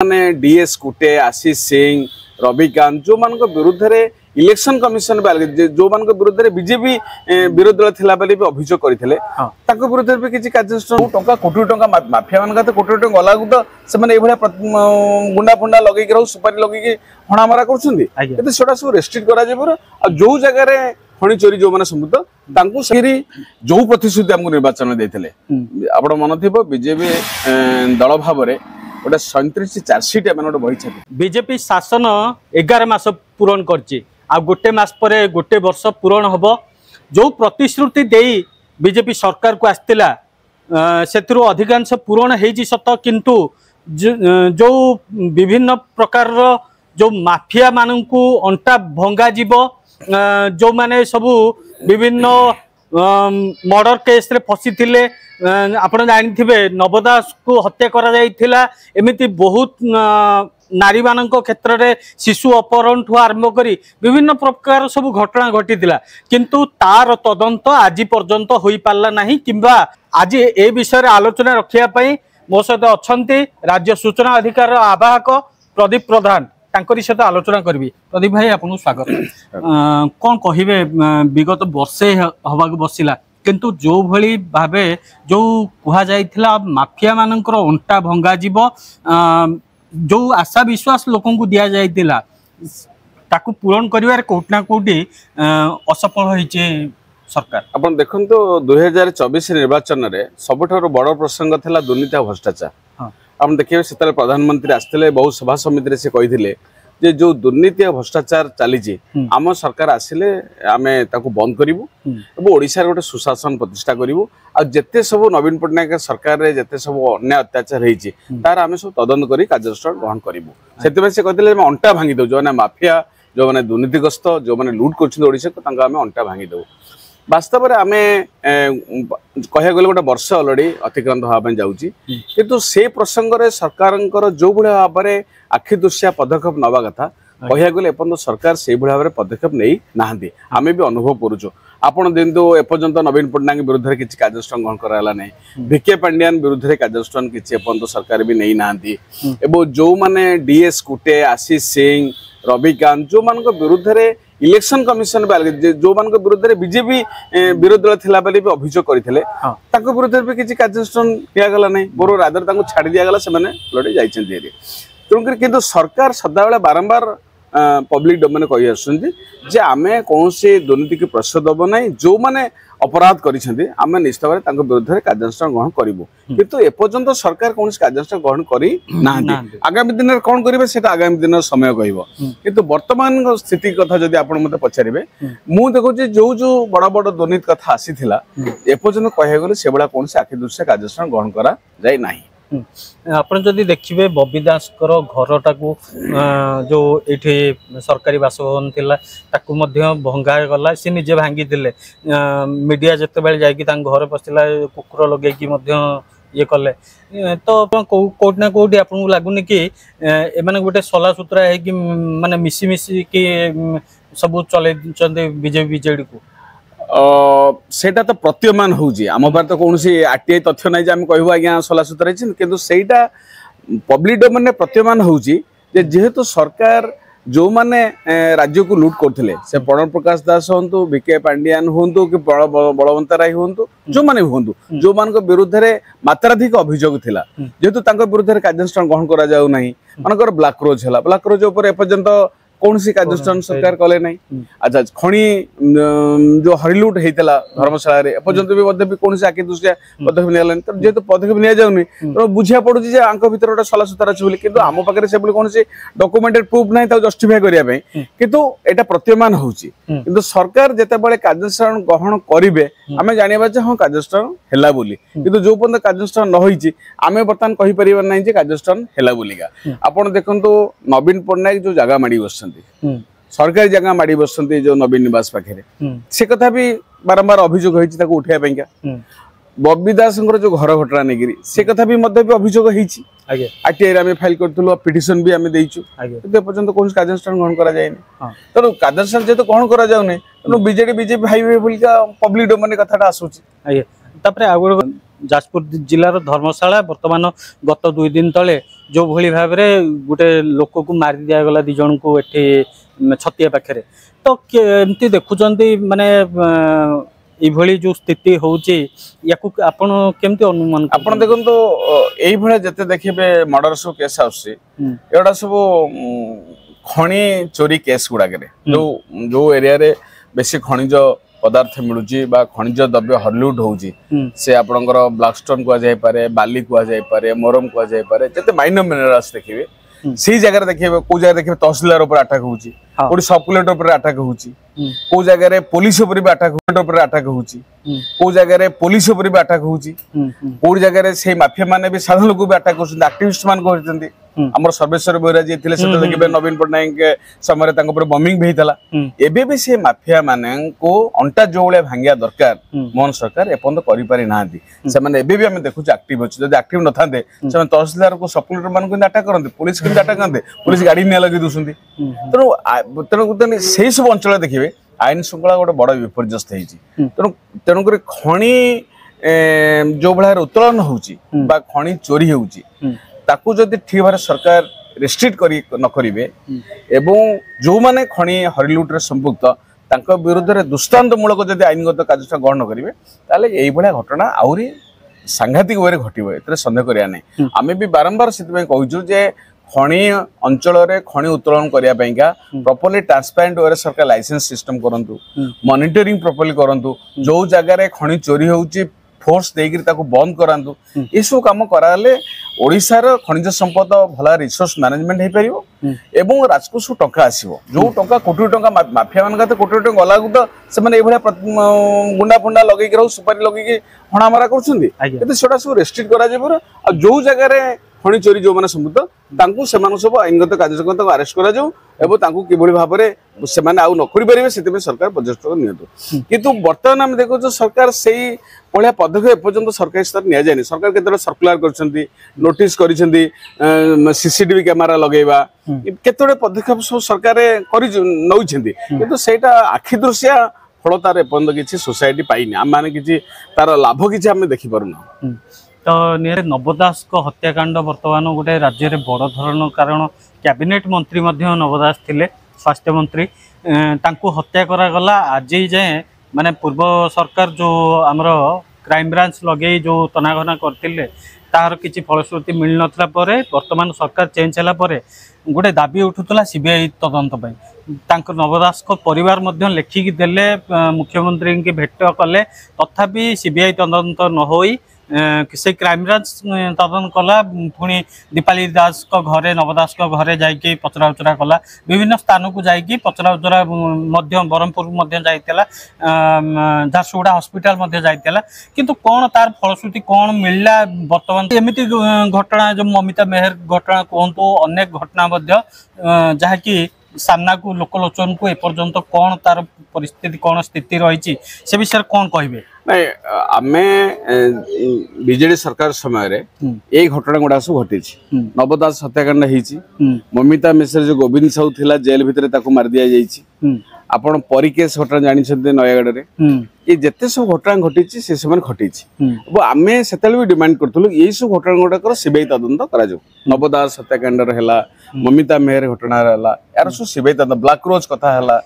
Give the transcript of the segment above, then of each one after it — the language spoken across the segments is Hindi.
माने डीएस कुटे आशीष सिंह रविकांत जो मान विरुद्ध रे इलेक्शन कमिशन जो मान विरुद्ध रे बीजेपी विरोध दल थिला बेले भी अभियोग करथिले ताको विरुद्ध भी किछि कार्यक्रम टंका कोटी टंका माफिया मान तो कोटी टंका गला तो से माने एभला गुंडा फुंडा लगै के रहू सुपारी लगै के हणा मारा करछुंदी एते सेटा सब रेस्ट्रिक्ट करा जेबर आ जो जगह रे खणी चोरी जो माने संबुद्ध तांको सेरी जो प्रतिश्रुति हमको निर्वाचन देथिले आपण मन थिबो बीजेपी दल भाव रे गोटे 37 चार्जसीट गोटे बही बीजेपी शासन 11 मास पूरण करछि आ गोटे मास परे गोटे वर्ष पूरण हबो जो प्रतिश्रुति देई बीजेपी सरकार को आस्तिला सेतिरो अधिकांश पूरण हेजी सत किंतु जो विभिन्न प्रकार जो माफिया माननकु अंटा भंगा जीवो जो माने सबु विभिन्न मर्डर केस रे फसी थिले आपण जानि थिबे नवदास को हत्या करा जाइथिला एमिति बहुत नारी मानक क्षेत्र रे शिशु अपहरण ठू आरंभ करी विभिन्न प्रकार सब घटना घटीथिला किंतु तार तदंत आज पर्यंत होई पारला नाही किंबा आज ए विषय रे आलोचना रखिया पई मो सहित अछंती राज्य सूचना अधिकार आवाहक प्रदीप प्रधान तांकरी सहित आलोचना करबी। प्रदीप भाई आपन स्वागत। कोन कहिबे विगत वर्षे हवा बसिला किंतु जो भली भावे जो कुहा जाइथिला माफिया मानकर अंटा भंगा जीव जो आशा विश्वास लोकन को दिया जाइथिला ताकू पूरण करिवार कोटना कोटी असफल होइचे सरकार। अपन देखन तो 2024 निर्वाचन रे सबठारो बड़ प्रसंग थिला दुर्नीति और भ्रष्टाचार। हम देखिए सेतले प्रधानमंत्री आस्थिले बहु सभा समिति रे से कहिथिले जे जो दुर्नीति और भ्रष्टाचार चली आम सरकार आसिले आमे ताकू बंद करिवु एबो ओडिसा रे गोटे सुशासन प्रतिष्ठा करिवु आ जेते सब नवीन पटनायक सरकार रे जेते सब अन्याय अत्याचार हेछि तार आमे सब तदंत करी कार्यानुष्ठान ग्रहण करिवु। सेते से कहथिले अंटा भांगी दउ जो माफिया जो माने दुर्नीतिग्रस्त जो माने लूट करछन ओडिसा को तांका आमे अंटा भांगी दउ। वास्तव में आम कह गले गोटे वर्ष अलरेडी अतिक्रांत होगा जाऊँगी किंतु से प्रसंग रे सरकार जो भाई भाव में आखि दुशिया पदक्षेप नवा कथा कह गले एपर्यंत सरकार से भाव में पदक्षेप नहीं ना आम भी अनुभव करुचु। आपण दिंतु एपर्यंत नवीन पटनायक विरुद्ध में किसी कार्यानुष्ठान ग्रहण कराला नहीं भिके पांडियान विरुद्ध में कार्यानुष्ठान किसी एपर्यंत सरकार भी नहीं ना जो माने डीएस कुटे आशीष सिंह रविकांत जो मान विरुद्ध में इलेक्शन कमिशन जो मान विरुद्ध में बीजेपी विरोध दल थिला बेले भी अभियोग करथिले ताको विरुद्ध भी किसी कार्यानुष्ठान कियागला नहीं बोरो रादर ताको छाड़ी दियागला से माने लड़ी जाइछन्ती एरी तेणुकर किंतु सरकार सदाबेले बारंबार पब्लिक डोमेन कहि आसुंती जे आमे कोनसे दुर्नीति की प्रश्रय दबो नहीं जो माने अपराध करिसेंती आमे निश्चित भाबे ताको विरुद्ध में कार्यानुष्ठान ग्रहण करिवो किंतु एपर्यंत सरकार कोनसे कार्यानुष्ठान ग्रहण करि नाहंती। आगामी दिन में कौन करेंगे सेटा आगामी दिन समय कहब किंतु वर्तमान स्थिति कथा जदि आपण मते पचारिबे मु देखुची जो जो बड़ बड़ दुर्नीति कथा आसीथिला एपर्यंत कहि गले से बडा कोनसे आखि दृश्य कार्यानुष्ठान ग्रहण करा जाय नाही। आपण जदि देखिबे बबी दास घरटा को जो ये सरकारी बासभवन थिला ताकू मध्य भंगा गला से निजे भांगी दिले मीडिया जते बेले जाई कि तांग घर पसिला कुकुर लगे कि मध्य ये कले तो कोट ना कोट आपन लागुनी कि ए माने गोटे सला सूत्रा है कि माने मिसी मिसी कि सब चले चंदे बीजेपी बीजेडी को सेटा तो प्रतीयमान होउजी आम बार तो कौन आरटीआई तथ्य नहीं आम कहूँ आज्ञा सला सूत्र किंतु सेटा पब्लिक डोमेन में प्रतीयमान होउजी जे जेहेतु सरकार जो माने राज्य को लूट करथिले से प्रणव प्रकाश दास होंतु भिके पांडियान होंतु कि बलवंत राय होंतु जो माने होंतु जो मान विरुद्ध में मात्राधिक अभियोग थिला जेहेतु तांको विरुद्ध में कार्यानुष्ठान ग्रहण करा जाउ नहीं मानकर ब्लैक रोज है ब्लैक रोज उपर एपर्यंत कौन सी कार्यानुष्ठान सरकार कले नहीं। अच्छा खणी जो हरिलुट होता धर्मशाला एपर्यंत भी कौन आखि दृष्टिया पदक्षेप निया जेहेतु पदक्षेप नि जाऊनी तो बुझा पड़ू गोटे गोटे सला सुतार अच्छे कि आम पाखे से कौन डॉक्यूमेंटेड प्रूफ ना जस्टिफाई करने किंतु एटा प्रतीयमान होउची किंतु सरकार जेतेबेले कार्यानुष्ठान ग्रहण करिवे आमे जानिबा जे हां कार्यानुष्ठान हैला बोली किंतु जो पर्यंत कार्यानुष्ठान न होईची आमे बर्तमान कहि परिबा नै जे कार्यानुष्ठान हैला बोलीगा। आपण देखंतु नवीन पटनायक जो जगह माडी बस सरकारी जगह माड़ी बसती जो नवीन निवास पाखे से कथा भी बारंबार अभियोग होती उठाइबा बबी दास जो घर घटना नहीं से कथा भी अभियोग आरटीआई फाइल करूँ पिटिशन भी आम देचु एपर्यंत कौन कार्यानुष्ठान ग्रहण करा तेणु कार्यानुष्ठान जेहेतु ग्रहण करा तेणु बीजेडी बीजेपी भाई बोलिका पब्लिक डोमेन कथा आसूची। जाजपुर जिलार धर्मशाला बर्तमान गत 2 दिन तले जो भली भाव गोटे लोक को मारी दिगला 2 जन को एठी छतिया पाखे तो केमती देखुचंती माने ये जो स्थिति होची याकू आपण केमती अनुमान आपण देखन तो एई भले जते देखिबे मर्डर सब केस आउसी एडा सब खणी चोरी केस गुडा करे जो एरिया रे बेसी खनिज पदार्थ मिलुची बा खनिज द्रव्य हरलुट होउची से आपनकर ब्लैकस्टोन को जाय पारे बाली को जाय पारे मोरम को जाय पारे जते माइनर मिनरल्स देखिबे सी जगह देखिबे को जगह देखिबे तहसीलदार ऊपर अटैक होउची कोडी सब कलेक्टर ऊपर अटैक होउची को जगह रे पुलिस ऊपर भी अटैक ऊपर अटैक होउची को जगह रे पुलिस ऊपर भी अटैक होउची को जगह रे से माफिया माने भी साधारण लोक भी अटैक होउछन एक्टिविस्ट मान करछन्ती हमर सर्वेश्वर बेरा जे थिले सेते देखिबे नवीन पटनायक के समय तांको ऊपर बॉम्बिंग भेइतला एबे भी से माफिया माने को अंटा जोळे भांगिया दरकार मोहन सरकार एपंद करि पारि नांती से माने एबे भी हम देखु एक्टिव अछि जदि एक्टिव न थांते से तहसीलदार को सब कलेक्टर मान को अटैक करन्ते पुलिस को अटैक करन्ते पुलिस गाड़ी ने लगे दुसंती तेणु से सब अंचल देखिए आईन श्रृंखला गोटे बड़ विपर्यस्त तेणुक खणी जो भाई उत्तोलन होची खणी चोरी होची ताकू जदि ठीक भाव सरकार रेस्ट्रिक्ट न करेंगे एवं जो माने खणी हरिलुट रे संपुक्त तांको विरुद्ध रे दुष्टान्तमूलक जदि आईनगत कार्य ग्रहण करेंगे ताले एई भलिया घटना आउरी सांघातिक भाव घटो ए सन्देह करिया नै आमे भी बारंबार से कहूँ जे खणी अंचल रे खणी उत्तोलन करिया पैका प्रॉपर्ली ट्रांसपेरेंट वे सरकार लाइसेंस सिस्टम करंतु मॉनिटरिंग प्रॉपर्ली करंतु जो जगह रे खणी चोरी होउची फोर्स देकर ताको बंद करांतु ये सब काम कराले ओडिसा रो खनिज संपद भला रिसोर्स मैनेजमेंट हे परिबो एवं राजकोष टंका आसीबो जो टंका कोटी टंका माफिया मान का कोटी टंका गला गुदा से माने ए भला गुंडा फुंडा लगै के सुपारी लगै के हणा मारा करछुंदी एते सेटा सब रेस्ट्रिक्ट करा जेबो आ जो जगह रे खणी चोरी जो माने संबुद्ध तांकू सेमान सब आईनगत कार्यकर्ता को अरेस्ट करा जाऊ एवं तांकू किबोली भाबरे सेमाने आउ न करि परिबे सेते में सरकार पदक्षेप नियतो किंतु वर्तमान हम देखो जो सरकार सेही पळिया पदक्षेप पर्यंत सरकारी स्तर निया जायनि सरकार केतरे सर्कुलर करछंती नोटिस करिसेंती सीसीटीवी कैमरा लगेबा केतरे पदक्षेप सब सरकार करि नउछंती किंतु सेटा आखि दृश्य फल तार एपंद किछि सोसाइटी पाइनी हम माने किछि तार लाभ किछि हम देखि परुना तो निहर नव दास को हत्याकांड वर्तमान गोटे राज्य में बड़ धरण कारण कैबिनेट मंत्री नव दास थिले स्वास्थ्य मंत्री तांको हत्या करागला आज जाए माने पूर्व सरकार जो आमर क्राइम ब्रांच लगे जो तनाघना करते तार किसी फलश्रुति मिल नथिला परे वर्तमान सरकार चेंज होला परे गोटे दाबी उठुला सीबीआई तदंत तांको नव दास को परिवार मध्य लेखिकी देले मुख्यमंत्री की भेट कले तथापि सीबीआई तदंत न होई से क्राइम ब्रांच तदन कला पुणी दीपाली दास को घरे नव दास को घरे जाइए पचरा उचरा कला विभिन्न स्थान को जाइए पचरा उचरा ब्रह्मपुर जाइला झारसुगुड़ा हॉस्पिटल जाइला किंतु कौन तार फलश्रुति कौन मिलला वर्तमान एमती घटना जो ममिता मेहर घटना कहतु अनेक घटना जहाँकि सामना को लोकलोचन को एपर्यंत कौन तार परिस्थिति कौन स्थिति रही से विषय कौन कहे नहीं आमे बीजेडी सरकार समय रे ए घटना गुड़ा सब घटी नव दास हत्याकांड होती ममिता मिश्र जो गोविंद साहू थिला जेल भितर ताको मार दिया जाइछि आपण परी केस घटना जानि छथि नयागढ़ रे ये जत्ते सब घटना घटी से समय घटी अब आमे सेतले भी डिमांड करथलु ये सब घटना गुड़ा कर सीबीआई तदंत करा जो नव दास हत्याकांड रहला ममिता मेहर घटना रहला यार सब सीबीआई तदंत ब्लैक रोज कथा हला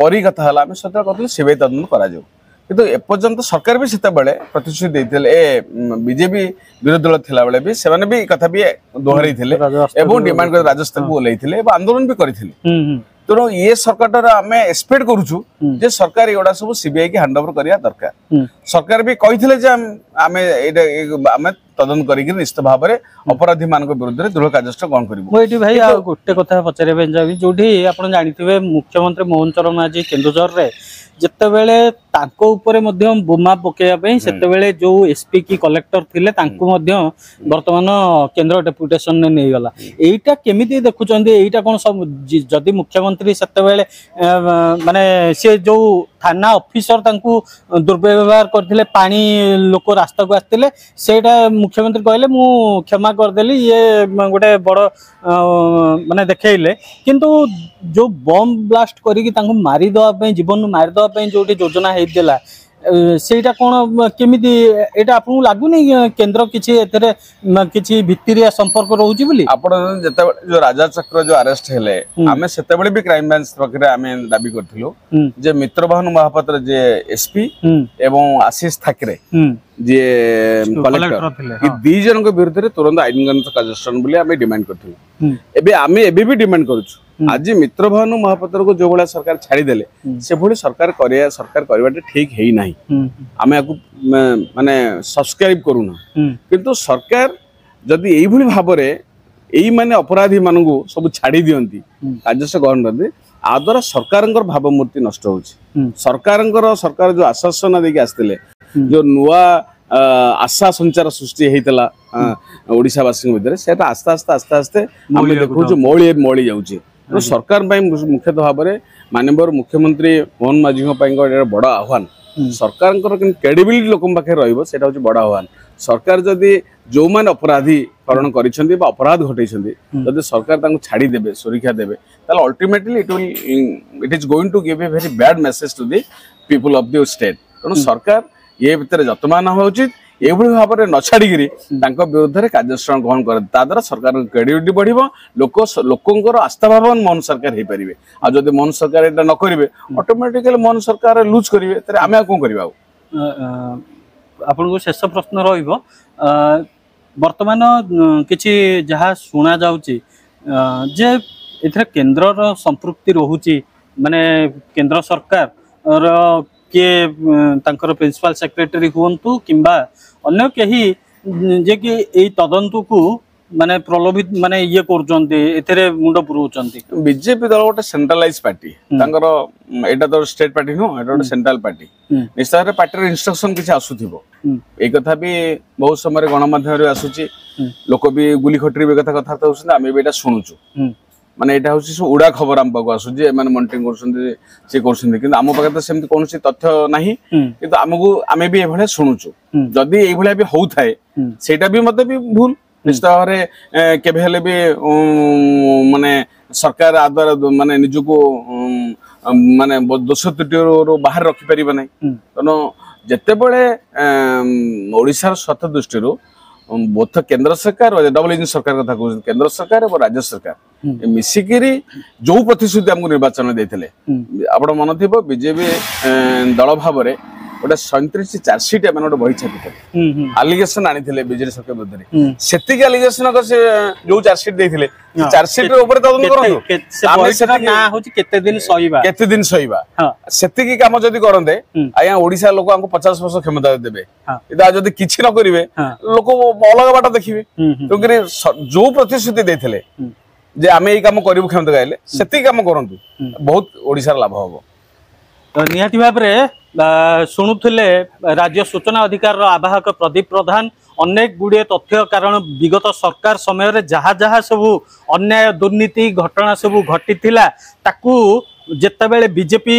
परी कथा हला आमे सेतले कहथलु सीबीआई तदंत करा जो किंतु एपर्यंत सरकार भी सेते बेले प्रतिश्रुति देथिले ए बीजेपी विरोधी दल थिला बेले भी सेमाने भी कथा भी दोहराई थिले एवं डिमांड कर राजस्थान को ओलेइथिले एवं आंदोलन भी करिथिले तेणु ये सरकार आम एक्सपेक्ट करूछु जे सरकार एगुड़ा सब सीबीआई की हैंड ओवर करिया दरकार सरकार भी कहिथिले जे आम तदन करिक निश्चित भाव में अपराधी मान विरुद्ध दृढ़ कार्यानुष्ठान ग्रहण करिबो मोइटी भाई आ गोटे कथा पचारे जाबी जोठी आपण जानिथिबे मुख्यमंत्री मोहन चरण मांझी केन्दुझर रे जेतेबेले तांको उपरे मध्य बोमा पकेया पई सेतेबेले जो एसपी की कलेक्टर थिले तांको मध्य वर्तमान केंद्र डेपुटेशन ने नै गला एईटा केमिति देखुचंदी एईटा कोन सब जदी मुख्यमंत्री सेतेबेले माने से जो थाना ऑफिसर तांको दुर्व्यवहार करथिले पानी लोक रास्ता को आस्थिले सेटा मुख्यमंत्री कहले मु क्षमा कर देली ये गोटे बड़ माने देखैले किंतु जो बम ब्लास्ट करिक तांको मारी दवा पई जीवन मारी दवा पई जोटी योजना हेइदेला ସେଇଟା କଣ କେମିତି ଏଇଟା ଆପଣଙ୍କୁ ଲାଗୁନି କେନ୍ଦ୍ର କିଛି ଏଥିରେ କିଛି ଭିତ୍ତିରିଆ ସମ୍ପର୍କ ରହୁଛି ବୋଲି? ଆପଣ ଯେତେବେଳେ ଯୋଉ ରାଜା ଚକ୍ର ଯୋଉ ଆରେଷ୍ଟ ହେଲେ ଆମେ ସେତେବେଳେ ବି କ୍ରାଇମ ବ୍ରାଞ୍ଚ ପାଖରେ ଆମେ ଦାବି କରିଥିଲୁ ଯେ ମିତ୍ରଭାନୁ ମହାପାତ୍ର ଯେ ଏସପି ଏବଂ ଆଶିଷ ଠାକରେ ଯିଏ କଲେକ୍ଟର ଏ ଦି ଜଣଙ୍କ ବିରୁଦ୍ଧରେ ତୁରନ୍ତ ଆଇନଗତ କାର୍ଯ୍ୟାନୁଷ୍ଠାନ ବୋଲି ଆମେ ଡିମାଣ୍ଡ କରିଥିଲୁ। ଆମେ ଏବେ ବି ଡିମାଣ୍ଡ କରୁଛୁ। ଆଜି ମିତ୍ରଭାନୁ ମହାପାତ୍ରକୁ ଯୋଉ ଭଳିଆ ସରକାର ଛାଡ଼ିଦେଲେ ସେଭଳି ସରକାର କରିବାଟା ଠିକ ହେଇନାହିଁ। ଆମେ ଆକୁ ମାନେ ସବସ୍କ୍ରାଇବ କରୁନା, କିନ୍ତୁ ସରକାର ଯଦି ଏଇଭଳି ଭାବରେ ଏଇ ମାନେ ଅପରାଧୀ ମାନଙ୍କୁ ସବୁ ଛାଡ଼ି ଦିଅନ୍ତି, କାର୍ଯ୍ୟାନୁଷ୍ଠାନ ଗ୍ରହଣ କରନ୍ତି, ଆ ଦ୍ୱାରା ସରକାରଙ୍କର ଭାବମୂର୍ତ୍ତି ନଷ୍ଟ ହଉଛି। ସରକାର ଯୋଉ ଆଶ୍ୱାସନା ଦେଇକି ଆସିଥିଲେ, ଯୋଉ ନୂଆ ଆଶା ସଞ୍ଚାର ସୃଷ୍ଟି ହେଇଥିଲା ଓଡ଼ିଶାବାସୀଙ୍କ ଭିତରେ, ସେଟା ଆସ୍ତେ ଆସ୍ତେ ଆମେ ଦେଖୁଛୁ ମଳି ଯାଉଛି। ସରକାର ପାଇଁ ମୁଖ୍ୟତଃ ଭାବରେ ମାନନୀୟ ମୁଖ୍ୟମନ୍ତ୍ରୀ ମୋହନ ମାଝୀଙ୍କ ପାଇଁ ବଡ଼ ଆହ୍ୱାନ, ସରକାରଙ୍କର କ୍ରେଡିବିଲିଟି ଲୋକଙ୍କ ପାଖରେ ରହିବ, ସେଟା ହଉଛି ବଡ଼ ଆହ୍ୱାନ। ସରକାର ଯଦି ଯୋଉମାନେ ଅପରାଧୀକରଣ କରିଛନ୍ତି ବା ଅପରାଧ ଘଟେଇଛନ୍ତି ଯଦି ସରକାର ତାଙ୍କୁ ଛାଡ଼ିଦେବେ, ସୁରକ୍ଷା ଦେବେ, ତାହେଲେ ultimately it is going to give a very bad message to the people of the state. ତେଣୁ ସରକାର ଏ ଭିତରେ ଯତ୍ନବାନ ହେବା ଉଚିତ, ଏଭଳି ଭାବରେ ନ ଛାଡ଼ିକିରି ତାଙ୍କ ବିରୁଦ୍ଧରେ କାର୍ଯ୍ୟାନୁଷ୍ଠାନ ଗ୍ରହଣ କରନ୍ତି। ତା ଦ୍ୱାରା ସରକାରଙ୍କ କ୍ରେଡିବିଲିଟି ବଢ଼ିବ, ଲୋକଙ୍କର ଆସ୍ଥାଭାବନ ମୋହନ ସରକାର ହେଇପାରିବେ। ଆଉ ଯଦି ମୋହନ ସରକାର ଏଇଟା ନ କରିବେ ଅଟୋମେଟିକାଲି ମୋହନ ସରକାର ଲୁଜ୍ କରିବେ, ତାହେଲେ ଆମେ ଆଉ କଣ କରିବା? ଆଉ ଆପଣଙ୍କୁ ଶେଷ ପ୍ରଶ୍ନ ରହିବ, ବର୍ତ୍ତମାନ କିଛି ଯାହା ଶୁଣା ଯାଉଛି ଯେ ଏଥିରେ କେନ୍ଦ୍ରର ସମ୍ପୃକ୍ତି ରହୁଛି, ମାନେ କେନ୍ଦ୍ର ସରକାର କିଏ ତାଙ୍କର ପ୍ରିନ୍ସିପାଲ ସେକ୍ରେଟାରୀ ହୁଅନ୍ତୁ କିମ୍ବା ଅନ୍ୟ କେହି ଯେ କି ଏଇ ତଦନ୍ତକୁ ମାନେ ପ୍ରଲୋଭିତ ମାନେ ଇଏ କରୁଛନ୍ତି, ଏଥିରେ ମୁଣ୍ଡ ପୁରଉଛନ୍ତି। ବିଜେପି ଦଳ ଗୋଟେ ସେଣ୍ଟ୍ରାଲାଇଜ ପାର୍ଟି, ତାଙ୍କର ଏଇଟା ତ ଷ୍ଟେଟ୍ ପାର୍ଟି ନୁହଁ, ଏଇଟା ଗୋଟେ ସେଣ୍ଟ୍ରାଲ ପାର୍ଟି। ନିଶ୍ଚୟ ଭାବରେ ପାର୍ଟିର ଇନଷ୍ଟ୍ରକ୍ସନ କିଛି ଆସୁଥିବ, ଏଇ କଥା ବି ବହୁତ ସମୟରେ ଗଣମାଧ୍ୟମରେ ଆସୁଛି, ଲୋକ ବି ଗୁଲି ଖଟିରେ ବି କଥାବାର୍ତ୍ତା ହଉଛନ୍ତି, ଆମେ ବି ଏଇଟା ଶୁଣୁଛୁ। ମାନେ ଏଇଟା ହଉଛି ସବୁ ଉଡା ଖବର ଆମ ପାଖକୁ ଆସୁଛି, ଏମାନେ ମନିଟରିଂ କରୁଛନ୍ତି, ସେ କରୁଛନ୍ତି, କିନ୍ତୁ ଆମ ପାଖରେ ତ ସେମିତି କୌଣସି ତଥ୍ୟ ନାହିଁ। କିନ୍ତୁ ଆମେ ବି ଏଭଳିଆ ଶୁଣୁଛୁ, ଯଦି ଏଇଭଳିଆ ବି ହଉଥାଏ ସେଇଟା ବି ମତେ ବି ଭୁଲ। ନିଶ୍ଚିତ ଭାବରେ କେବେ ହେଲେ ବି ମାନେ ସରକାର ଆ ଦ୍ୱାରା ମାନେ ନିଜକୁ ମାନେ ଦୋଷ ତ୍ରୁଟିରୁ ବାହାରେ ରଖିପାରିବ ନାହିଁ। ତେଣୁ ଯେତେବେଳେ ଓଡ଼ିଶାର ସ୍ୱାର୍ଥ ଦୃଷ୍ଟିରୁ ବୋଥ କେନ୍ଦ୍ର ସରକାର ଡବଲ ଇଞ୍ଜିନ ସରକାର କଥା କହୁଛନ୍ତି, କେନ୍ଦ୍ର ସରକାର ଏବଂ ରାଜ୍ୟ ସରକାର ମିଶିକିରି ଯୋଉ ପ୍ରତିଶ୍ରୁତି ଆମକୁ ନିର୍ବାଚନ ଦେଇଥିଲେ, ଆପଣ ମନେ ଥିବ ବିଜେପି ଦଳ ଭାବରେ ଗୋଟେ 37 ଚାର୍ଜସିଟ୍ ଏମାନେ ଗୋଟେ ବହି ଛାପିଥିଲେ, ଆଲିଗେସନ ଆଣିଥିଲେ ବିଜେଡି ସରକାର ବିରୁଦ୍ଧରେ। ସେତିକି ଆଲିଗେସନ ଯୋଉ ଚାର୍ଜସିଟ୍ ଦେଇଥିଲେ, ଚାର୍ଜସିଟ୍ ଉପରେ ତଦନ୍ତ କରନ୍ତୁ, କେତେ ଦିନ ସହିବା ସେତିକି କାମ ଯଦି କରନ୍ତେ, ଆଜ୍ଞା ଓଡିଶା ଲୋକ ଆମକୁ 50% କ୍ଷମତା ଦେବେ। କିନ୍ତୁ ଯଦି କିଛି ନ କରିବେ ଲୋକ ଅଲଗା ବାଟ ଦେଖିବେ। ତେଣୁକରି ଯୋଉ ପ୍ରତିଶ୍ରୁତି ଦେଇଥିଲେ ଯେ ଆମେ ଏଇ କାମ କରିବୁ କ୍ଷମତା ଗାଇଲେ, ସେତିକି କାମ କରନ୍ତୁ, ବହୁତ ଓଡିଶାର ଲାଭ ହବ। ନିହାତି ଭାବରେ ଶୁଣୁଥିଲେ ରାଜ୍ୟ ସୂଚନା ଅଧିକାରର ଆବାହକ ପ୍ରଦୀପ ପ୍ରଧାନ ଅନେକ ଗୁଡ଼ିଏ ତଥ୍ୟ, କାରଣ ବିଗତ ସରକାର ସମୟରେ ଯାହା ଯାହା ସବୁ ଅନ୍ୟାୟ ଦୁର୍ନୀତି ଘଟଣା ସବୁ ଘଟିଥିଲା, ତାକୁ ଯେତେବେଳେ ବିଜେପି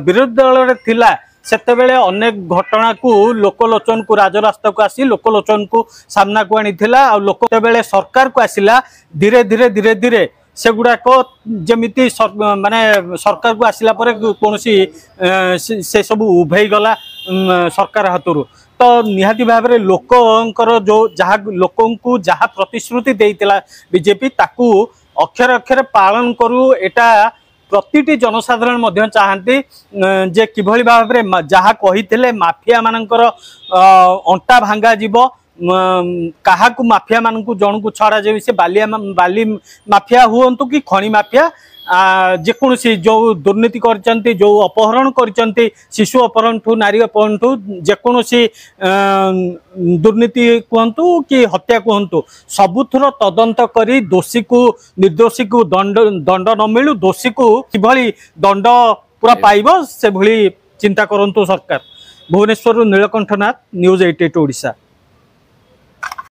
ବିରୋଧୀ ଦଳରେ ଥିଲା ସେତେବେଳେ ଅନେକ ଘଟଣାକୁ ଲୋକଲୋଚନକୁ ରାଜରାସ୍ତାକୁ ଆସି ଲୋକଲୋଚନକୁ ସାମ୍ନାକୁ ଆଣିଥିଲା। ଆଉ ଲୋକ ଯେତେବେଳେ ସରକାରକୁ ଆସିଲା ଧୀରେ ଧୀରେ ସେଗୁଡ଼ାକ ଯେମିତି ମାନେ ସରକାରକୁ ଆସିଲା ପରେ କୌଣସି ସେ ସବୁ ଉଭେଇଗଲା ସରକାର ହାତରୁ। ତ ନିହାତି ଭାବରେ ଲୋକଙ୍କର ଲୋକଙ୍କୁ ଯାହା ପ୍ରତିଶ୍ରୁତି ଦେଇଥିଲା ବିଜେପି, ତାକୁ ଅକ୍ଷରେ ଅକ୍ଷରେ ପାଳନ କରୁ, ଏଟା ପ୍ରତିଟି ଜନସାଧାରଣ ମଧ୍ୟ ଚାହାନ୍ତି ଯେ କିଭଳି ଭାବରେ ଯାହା କହିଥିଲେ ମାଫିଆ ମାନଙ୍କର ଅଣ୍ଟା ଭାଙ୍ଗା ଯିବ, କାହାକୁ ମାଫିଆ ମାନଙ୍କୁ ଜଣକୁ ଛଡ଼ାଯିବ, ସେ ବାଲି ମାଫିଆ ହୁଅନ୍ତୁ କି ଖଣି ମାଫିଆ, ଯେକୌଣସି ଯେଉଁ ଦୁର୍ନୀତି କରିଛନ୍ତି, ଯେଉଁ ଅପହରଣ କରିଛନ୍ତି, ଶିଶୁ ଅପହରଣଠୁ ନାରୀ ଅପହରଣଠୁ ଯେକୌଣସି ଦୁର୍ନୀତି କୁହନ୍ତୁ କି ହତ୍ୟା କୁହନ୍ତୁ, ସବୁଥର ତଦନ୍ତ କରି ଦୋଷୀକୁ ନିର୍ଦ୍ଦୋଷୀକୁ ଦଣ୍ଡ ନ ମିଳୁ, ଦୋଷୀକୁ କିଭଳି ଦଣ୍ଡ ପୁରା ପାଇବ ସେଭଳି ଚିନ୍ତା କରନ୍ତୁ ସରକାର। ଭୁବନେଶ୍ୱରରୁ ନୀଳକଣ୍ଠ ନାଥ, ନ୍ୟୁଜ୍ 88 ଓଡ଼ିଶା।